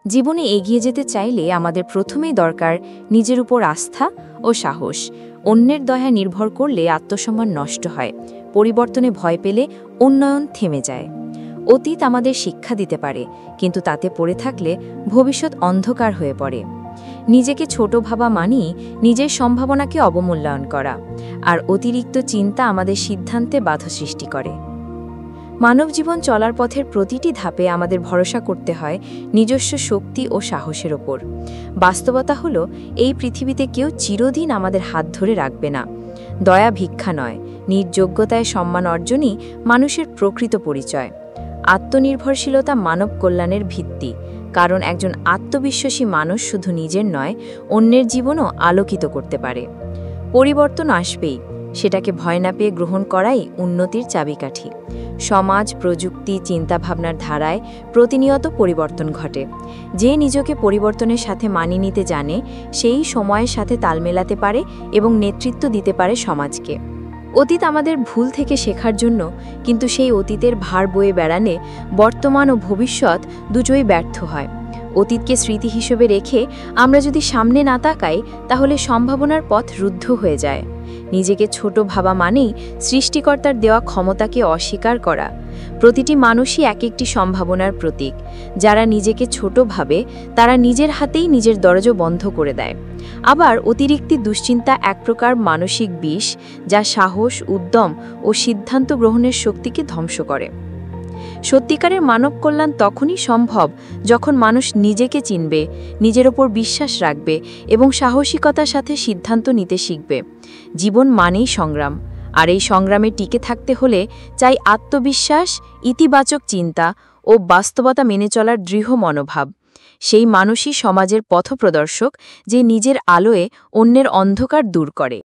জীবনে এগিয়ে যেতে চাইলে আমাদের প্রথমেই দরকার নিজের উপর আস্থা ও সাহস। অন্যের দয়া নির্ভর করলে আত্মসম্মান নষ্ট হয়, পরিবর্তনে ভয় পেলে উন্নয়ন থেমে যায়। অতীত আমাদের শিক্ষা দিতে পারে, কিন্তু তাতে পড়ে থাকলে ভবিষ্যৎ অন্ধকার হয়ে পড়ে। নিজেকে ছোট ভাবা মানেই নিজের সম্ভাবনাকে অবমূল্যায়ন করা, আর অতিরিক্ত চিন্তা আমাদের সিদ্ধান্তে বাধা সৃষ্টি করে। মানব জীবন চলার পথের প্রতিটি ধাপে আমাদের ভরসা করতে হয় নিজস্ব শক্তি ও সাহসের ওপর। বাস্তবতা হলো, এই পৃথিবীতে কেউ চিরদিন আমাদের হাত ধরে রাখবে না। দয়া ভিক্ষা নয়, নিজ যোগ্যতায় সম্মান অর্জনই মানুষের প্রকৃত পরিচয়। আত্মনির্ভরশীলতা মানব কল্যাণের ভিত্তি, কারণ একজন আত্মবিশ্বাসী মানুষ শুধু নিজের নয়, অন্যের জীবনও আলোকিত করতে পারে। পরিবর্তন আসবেই, সেটাকে ভয় না পেয়ে গ্রহণ করাই উন্নতির চাবিকাঠি। সমাজ, প্রযুক্তি, চিন্তাভাবনার ধারায় প্রতিনিয়ত পরিবর্তন ঘটে। যে নিজেকে পরিবর্তনের সাথে মানিয়ে নিতে জানে, সেই সময়ের সাথে তাল মেলাতে পারে এবং নেতৃত্ব দিতে পারে সমাজকে। অতীত আমাদের ভুল থেকে শেখার জন্য, কিন্তু সেই অতীতের ভার বয়ে বেড়ালে বর্তমান ও ভবিষ্যৎ দুটোই ব্যর্থ হয়। অতীতকে স্মৃতি হিসেবে রেখে আমরা যদি সামনে না তাকাই, তাহলে সম্ভাবনার পথ রুদ্ধ হয়ে যায়। নিজেকে ছোট ভাবা মানেই সৃষ্টিকর্তার দেওয়া ক্ষমতাকে অস্বীকার করা। প্রতিটি মানুষই এক একটি সম্ভাবনার প্রতীক। যারা নিজেকে ছোট ভাবে, তারা নিজের হাতেই নিজের দরজা বন্ধ করে দেয়। আবার অতিরিক্ত দুশ্চিন্তা এক প্রকার মানসিক বিষ, যা সাহস, উদ্যম ও সিদ্ধান্ত গ্রহণের শক্তিকে ধ্বংস করে। সত্যিকারের মানব কল্যাণ তখনই সম্ভব যখন মানুষ নিজেকে চিনবে, নিজের ওপর বিশ্বাস রাখবে এবং সাহসিকতার সাথে সিদ্ধান্ত নিতে শিখবে। জীবন মানেই সংগ্রাম, আর এই সংগ্রামে টিকে থাকতে হলে চাই আত্মবিশ্বাস, ইতিবাচক চিন্তা ও বাস্তবতা মেনে চলার দৃঢ় মনোভাব। সেই মানুষই সমাজের পথপ্রদর্শক, যে নিজের আলোয় অন্যের অন্ধকার দূর করে।